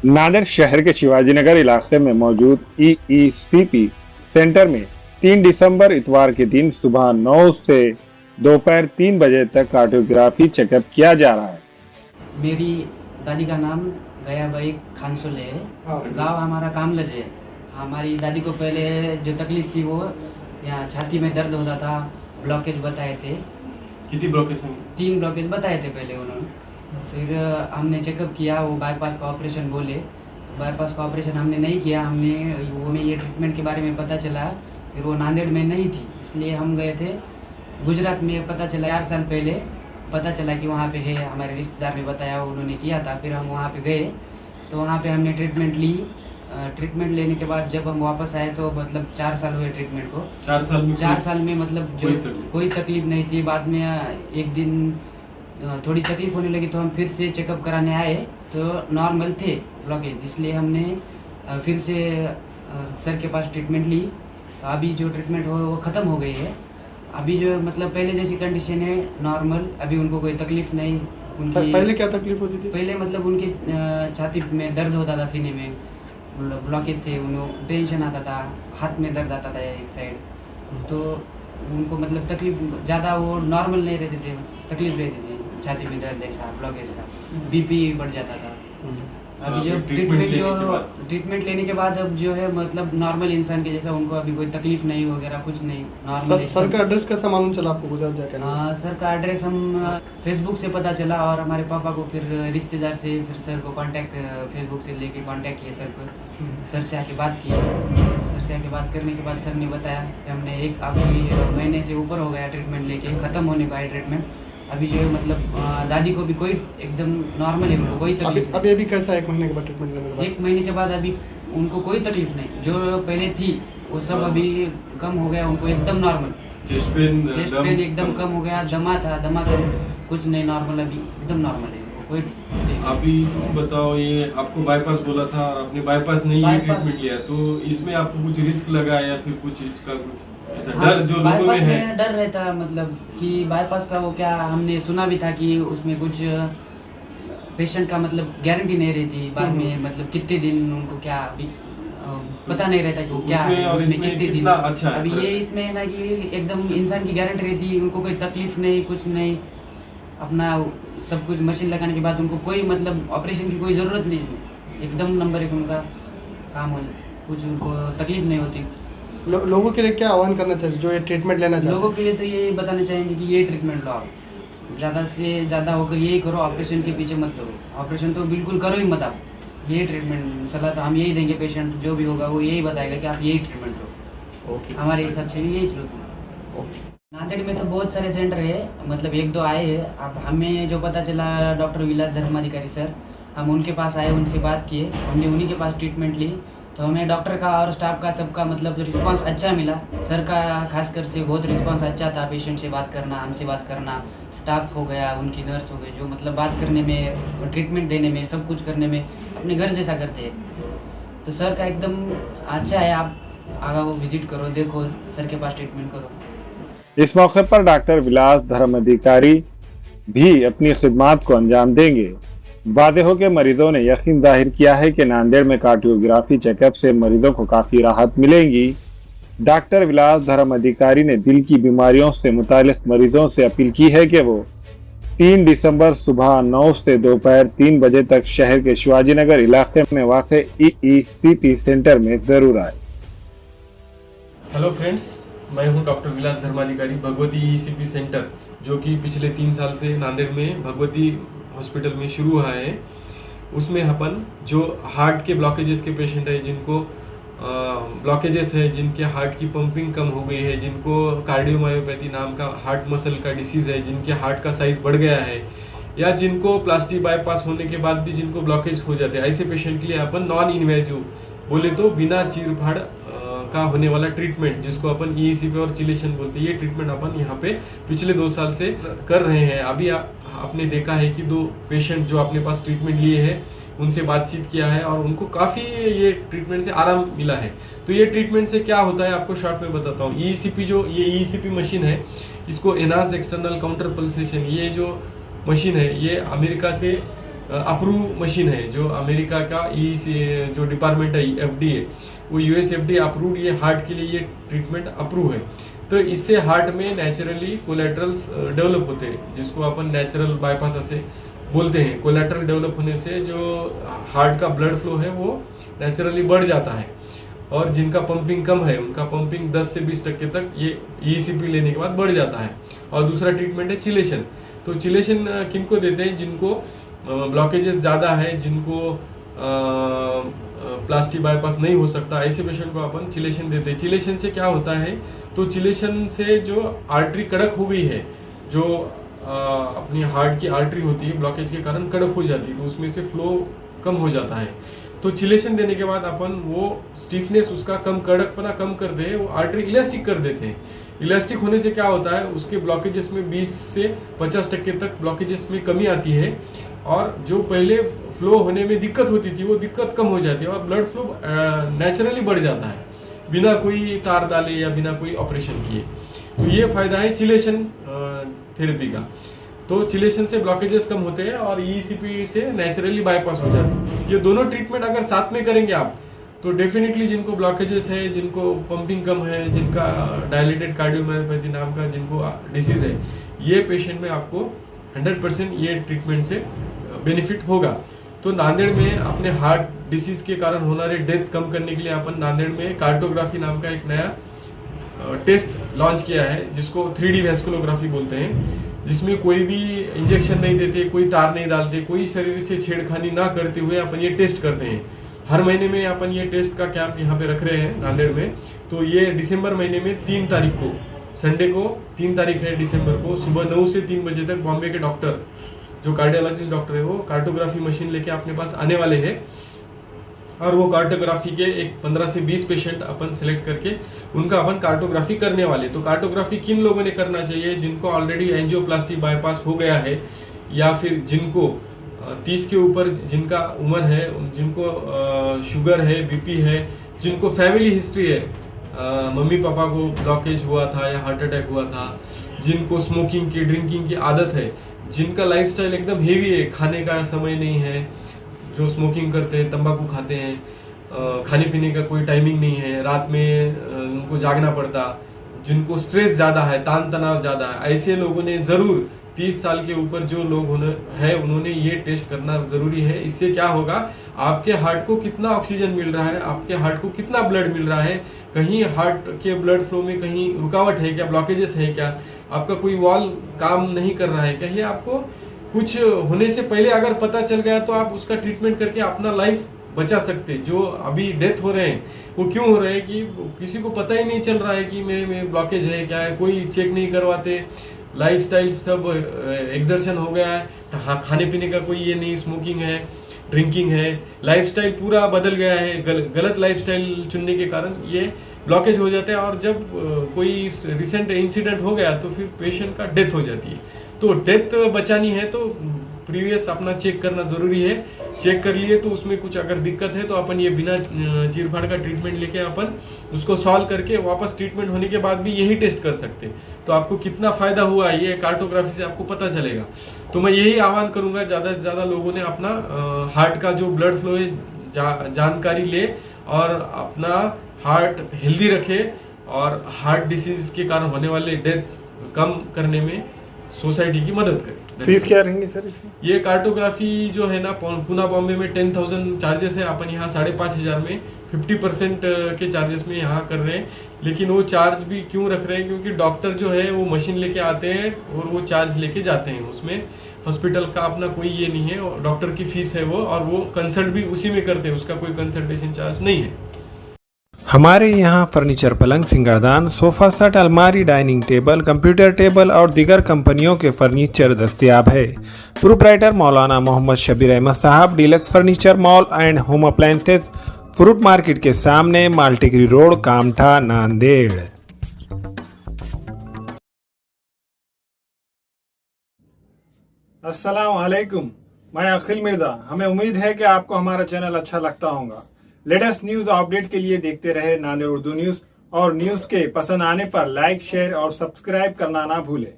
नांदेड़ शहर के शिवाजी नगर इलाके में मौजूद ईईसीपी सेंटर में 3 दिसंबर इतवार के दिन सुबह 9 से दोपहर 3 बजे तक कार्डियोग्राफी चेकअप किया जा रहा है। मेरी दादी का नाम गयाबाई खानसोले है। गांव हमारा कामलज है। हमारी दादी को पहले जो तकलीफ थी वो यहाँ छाती में दर्द होता था, ब्लॉकेज बताए थे। कितनी ब्लॉकेज? 3 ब्लॉकेज बताए थे पहले उन्होंने। फिर हमने चेकअप किया, वो बाईपास का ऑपरेशन बोले, तो बाईपास का ऑपरेशन हमने नहीं किया। हमें ये ट्रीटमेंट के बारे में पता चला, फिर वो नांदेड़ में नहीं थी, इसलिए हम गए थे गुजरात में। पता चला 4 साल पहले पता चला कि वहाँ पे है, हमारे रिश्तेदार ने बताया, उन्होंने किया था। फिर हम वहाँ पे गए तो वहाँ पे हमने ट्रीटमेंट ली। ट्रीटमेंट लेने के बाद जब हम वापस आए तो मतलब 4 साल हुए ट्रीटमेंट को। 4 साल में मतलब जो कोई तकलीफ नहीं थी। बाद में एक दिन थोड़ी तकलीफ होने लगी तो हम फिर से चेकअप कराने आए तो नॉर्मल थे ब्लॉकेज, इसलिए हमने फिर से सर के पास ट्रीटमेंट ली। तो अभी जो ट्रीटमेंट हो वो ख़त्म हो गई है। अभी जो मतलब पहले जैसी कंडीशन है नॉर्मल, अभी उनको कोई तकलीफ नहीं। उनकी पहले क्या तकलीफ होती थी? पहले मतलब उनकी छाती में दर्द होता था, सीने में ब्लॉकेज थे, उन्हें टेंशन आता था, हाथ में दर्द आता था एक साइड। तो उनको मतलब तकलीफ ज़्यादा, वो नॉर्मल नहीं रहते थे, तकलीफ रहती थी छाती में दर्द ऐसा ब्लॉकेज का, बीपी बढ़ जाता था। अभी जो ट्रीटमेंट लेने के बाद अब जो है मतलब नॉर्मल इंसान के जैसा, उनको अभी कोई तकलीफ नहीं वगैरह कुछ नहीं, नॉर्मल। सर का एड्रेस कैसा मालूम चला आपको गुजरात जाकर? सर का एड्रेस हम फेसबुक से पता चला, और हमारे पापा को फिर रिश्तेदार से फिर सर को कांटेक्ट फेसबुक से लेके कांटेक्ट किए सर को। सर से आके बात की। सर से आके बात करने के बाद सर ने बताया कि हमने अभी महीने से ऊपर हो गया ट्रीटमेंट लेके, ख़त्म होने का है ट्रीटमेंट। अभी जो है मतलब दादी को भी कोई एकदम नॉर्मल है, उनको कोई तकलीफ अभी कैसा है 1 महीने के बाद ट्रीटमेंट लेने के बाद? 1 महीने के बाद अभी उनको कोई तकलीफ नहीं, जो पहले थी वो सब अभी कम हो गया, उनको एकदम नॉर्मल। चेस्ट पेन एकदम कम हो गया, दमा था कुछ नहीं, नॉर्मल अभी एकदम नॉर्मल है, कोई तकलीफ। अभी तुम बताओ, ये आपको बाईपास बोला था और आपने बाईपास नहीं ये ट्रीटमेंट लिया, तो इसमें आपको कुछ रिस्क लगा या फिर कुछ इसका कुछ ऐसा डर जो लोगों में है? डर रहता मतलब कि बाईपास का वो क्या, हमने सुना भी था कि उसमें कुछ पेशेंट का मतलब गारंटी नहीं रहती बाद में, मतलब कितने दिन उनको क्या अभी पता नहीं रहता कि वो क्या उसमें कितने दिन। अच्छा अभी ये इसमें है ना कि एकदम इंसान की गारंटी रहती है, उनको कोई तकलीफ नहीं, कुछ नहीं, अपना सब कुछ मशीन लगाने के बाद उनको कोई मतलब ऑपरेशन की कोई ज़रूरत नहीं, इसमें एकदम नंबर 1 उनका काम हो, कुछ उनको तकलीफ नहीं होती। लोगों के लिए क्या आह्वान करना चाहिए जो ये ट्रीटमेंट लेना चाहते हैं? लोगों के लिए तो ये बताना चाहेंगे कि ये ट्रीटमेंट लो आप, ज़्यादा से ज़्यादा होकर यही करो, ऑपरेशन के पीछे मत लगो। ऑपरेशन तो बिल्कुल करो ही मत आप। ये ट्रीटमेंट सलाह तो हम यही देंगे, पेशेंट जो भी होगा वो यही बताएगा कि आप यही ट्रीटमेंट लो। ओके, हमारे हिसाब से भी यही सोचना। ओके, नांदेड़ में तो बहुत सारे सेंटर है, मतलब 1-2 आए हैं। अब हमें जो पता चला डॉक्टर विलास धर्माधिकारी सर, हम उनके पास आए, उनसे बात किए, हमने उन्हीं के पास ट्रीटमेंट ली। तो हमें डॉक्टर का और स्टाफ का सबका मतलब रिस्पांस अच्छा मिला। सर का खासकर से बहुत रिस्पांस अच्छा था, पेशेंट से बात करना, हमसे बात करना, स्टाफ हो गया, उनकी नर्स हो गई, जो मतलब बात करने में, ट्रीटमेंट देने में, सब कुछ करने में अपने घर जैसा करते हैं। तो सर का एकदम अच्छा है, आप आगे विजिट करो, देखो, सर के पास ट्रीटमेंट करो। इस मौके पर डॉक्टर विलास धर्माधिकारी भी अपनी खिदमात को अंजाम देंगे। वादे हो के मरीजों ने यकीन जाहिर किया है कि नांदेड़ में कार्डियोग्राफी चेकअप से मरीजों को काफी राहत मिलेगी। डॉक्टर विलास धर्माधिकारी ने दिल की बीमारियों से मुतालिक मरीजों से अपील की है कि वो 3 दिसंबर सुबह 9 से दोपहर 3 बजे तक शहर के शिवाजी नगर इलाके में वाक़ ईईसीपी सेंटर में जरूर आए। हेलो फ्रेंड्स, मैं हूं डॉक्टर विलास धर्माधिकारी, भगवती ईईसीपी सेंटर, जो कि पिछले 3 साल से नांदेड़ में भगवती हॉस्पिटल में शुरू हुआ है। उसमें अपन जो हार्ट के ब्लॉकेजेस के पेशेंट है, जिनको ब्लॉकेजेस है, जिनके हार्ट की पंपिंग कम हो गई है, जिनको कार्डियोमायोपैथी नाम का हार्ट मसल का डिसीज़ है, जिनके हार्ट का साइज बढ़ गया है, या जिनको प्लास्टिक बाईपास होने के बाद भी जिनको ब्लॉकेज हो जाते हैं, ऐसे पेशेंट के लिए अपन नॉन इन्वेजिव, बोले तो बिना चीरफाड़ का होने वाला ट्रीटमेंट, जिसको अपन ईईसीपी और चिलेशन बोलते हैं, ये ट्रीटमेंट अपन यहाँ पे पिछले 2 साल से कर रहे हैं। अभी आपने देखा है कि 2 पेशेंट जो अपने पास ट्रीटमेंट लिए हैं, उनसे बातचीत किया है और उनको काफ़ी ये ट्रीटमेंट से आराम मिला है। तो ये ट्रीटमेंट से क्या होता है आपको शॉर्ट में बताता हूँ। ये ईईसीपी मशीन है, इसको एनहांस एक्सटर्नल काउंटर पल्सेशन, ये जो मशीन है ये अमेरिका से अप्रूव मशीन है, जो अमेरिका का जो डिपार्टमेंट है FDA, वो US FDA अप्रूव ये हार्ट के लिए ये ट्रीटमेंट अप्रूव है। तो इससे हार्ट में नेचुरली कोलेट्रल्स डेवलप होते हैं, जिसको अपन नेचुरल बाईपास ऐसे बोलते हैं। कोलेट्रल डेवलप होने से जो हार्ट का ब्लड फ्लो है वो नेचुरली बढ़ जाता है, और जिनका पंपिंग कम है उनका पंपिंग 10 से 20% तक ये ECP लेने के बाद बढ़ जाता है। और दूसरा ट्रीटमेंट है चिलेशन। तो चिलेशन किनको देते हैं? जिनको ब्लॉकेजेस ज़्यादा है, जिनको प्लास्टिक बाईपास नहीं हो सकता, ऐसे पेशेंट को अपन चिलेशन देते हैं। चिलेशन से क्या होता है? तो चिलेशन से जो आर्टरी कड़क हो गई है, जो अपनी हार्ट की आर्टरी होती है ब्लॉकेज के कारण कड़क हो जाती है, तो उसमें से फ्लो कम हो जाता है। तो चिलेशन देने के बाद अपन वो स्टिफनेस उसका कम, कड़कपना कम कर दे, वो आर्टरी इलास्टिक कर देते हैं। इलास्टिक होने से क्या होता है? उसके ब्लॉकेजेस में 20 से 50% तक ब्लॉकेजेस में कमी आती है, और जो पहले फ्लो होने में दिक्कत होती थी वो दिक्कत कम हो जाती है, और ब्लड फ्लो नेचुरली बढ़ जाता है बिना कोई तार डाले या बिना कोई ऑपरेशन किए। तो ये फायदा है चिलेशन थेरेपी का। तो चिलेशन से ब्लॉकेजेस कम होते हैं और ECP से नेचुरली बाईपास हो जाते हैं। ये दोनों ट्रीटमेंट अगर साथ में करेंगे आप, तो डेफिनेटली जिनको ब्लॉकेजेस है, जिनको पंपिंग कम है, जिनका डायलेटेड कार्डियोमायोपैथी नाम का जिनको डिसीज है, ये पेशेंट में आपको 100% ये ट्रीटमेंट से बेनिफिट होगा। तो नांदेड़ में अपने हार्ट डिसीज के कारण होना डेथ कम करने के लिए अपन नांदेड़ में कार्टोग्राफी नाम का एक नया टेस्ट लॉन्च किया है, जिसको 3D वैस्कुलोग्राफी बोलते हैं, जिसमें कोई भी इंजेक्शन नहीं देते, कोई तार नहीं डालते, कोई शरीर से छेड़खानी ना करते हुए अपन ये टेस्ट करते हैं। हर महीने में अपन ये टेस्ट का कैंप यहाँ पे रख रहे हैं नांदेड़ में। तो ये दिसंबर महीने में 3 तारीख को, संडे को 3 तारीख है दिसंबर को, सुबह 9 से 3 बजे तक बॉम्बे के डॉक्टर, जो कार्डियोलॉजिस्ट डॉक्टर है, वो कार्टोग्राफी मशीन लेके अपने पास आने वाले हैं, और वो कार्टोग्राफी के एक 15 से 20 पेशेंट अपन सेलेक्ट करके उनका अपन कार्टोग्राफी करने वाले। तो कार्टोग्राफी किन लोगों ने करना चाहिए? जिनको ऑलरेडी एंजियोप्लास्टी बाईपास हो गया है, या फिर जिनको 30 के ऊपर जिनका उम्र है, जिनको शुगर है, BP है, जिनको फैमिली हिस्ट्री है, मम्मी पापा को ब्लॉकेज हुआ था या हार्ट अटैक हुआ था, जिनको स्मोकिंग की, ड्रिंकिंग की आदत है, जिनका लाइफस्टाइल एकदम हेवी है, खाने का समय नहीं है, जो स्मोकिंग करते हैं, तंबाकू खाते हैं, खाने पीने का कोई टाइमिंग नहीं है, रात में उनको जागना पड़ता, जिनको स्ट्रेस ज़्यादा है, तान तनाव ज़्यादा है, ऐसे लोगों ने ज़रूर 30 साल के ऊपर जो लोग उन्होंने ये टेस्ट करना ज़रूरी है। इससे क्या होगा? आपके हार्ट को कितना ऑक्सीजन मिल रहा है, आपके हार्ट को कितना ब्लड मिल रहा है, कहीं हार्ट के ब्लड फ्लो में कहीं रुकावट है क्या, ब्लॉकेजेस है क्या, आपका कोई वॉल्व काम नहीं कर रहा है क्या, ये आपको कुछ होने से पहले अगर पता चल गया तो आप उसका ट्रीटमेंट करके अपना लाइफ बचा सकते। जो अभी डेथ हो रहे हैं वो क्यों हो रहे हैं? कि किसी को पता ही नहीं चल रहा है कि मेरे में ब्लॉकेज है क्या है, कोई चेक नहीं करवाते, लाइफस्टाइल सब एग्जर्शन हो गया है, खाने पीने का कोई ये नहीं, स्मोकिंग है, ड्रिंकिंग है, लाइफस्टाइल पूरा बदल गया है, गलत लाइफस्टाइल चुनने के कारण ये ब्लॉकेज हो जाता है। और जब कोई रिसेंट इंसिडेंट हो गया तो फिर पेशेंट का डेथ हो जाती है। तो डेथ बचानी है तो प्रीवियस अपना चेक करना ज़रूरी है। चेक कर लिए तो उसमें कुछ अगर दिक्कत है तो अपन ये बिना चीरफाड़ का ट्रीटमेंट लेके अपन उसको सॉल्व करके वापस ट्रीटमेंट होने के बाद भी यही टेस्ट कर सकते। तो आपको कितना फ़ायदा हुआ ये कार्टोग्राफी से आपको पता चलेगा। तो मैं यही आह्वान करूँगा, ज़्यादा से ज़्यादा लोगों ने अपना हार्ट का जो ब्लड फ्लो है जानकारी ले और अपना हार्ट हेल्दी रखे और हार्ट डिसीज के कारण होने वाले डेथ्स कम करने में सोसाइटी की मदद करें। फीस क्या रहेंगी सर इसकी? ये कार्टोग्राफी जो है ना, पुणे बॉम्बे में 10,000 चार्जेस है, अपन यहाँ 5,500 में 50% के चार्जेस में यहाँ कर रहे हैं। लेकिन वो चार्ज भी क्यों रख रहे हैं? क्योंकि डॉक्टर जो है वो मशीन लेके आते हैं और वो चार्ज लेके जाते हैं, उसमें हॉस्पिटल का अपना कोई ये नहीं है, डॉक्टर की फीस है वो, और वो कंसल्ट भी उसी में करते हैं, उसका कोई कंसल्टेशन चार्ज नहीं है। हमारे यहाँ फर्नीचर, पलंग, सिंगारदान, सोफा सेट, अलमारी, डाइनिंग टेबल, कंप्यूटर टेबल और दीगर कंपनियों के फर्नीचर दस्तयाब है। प्रोप्राइटर मौलाना मोहम्मद शबीर अहमद साहब, deluxe furniture mall and home appliances, fruit market के सामने, माल्टीगिरी रोड, कामठा, नांदेड़। अस्सलाम वालेकुम, मैं अखिल मिर्जा। हमें उम्मीद है कि आपको हमारा चैनल अच्छा लगता होगा। लेटेस्ट न्यूज अपडेट के लिए देखते रहे नांदेड़ उर्दू न्यूज, और न्यूज के पसंद आने पर लाइक, शेयर और सब्सक्राइब करना ना भूलें।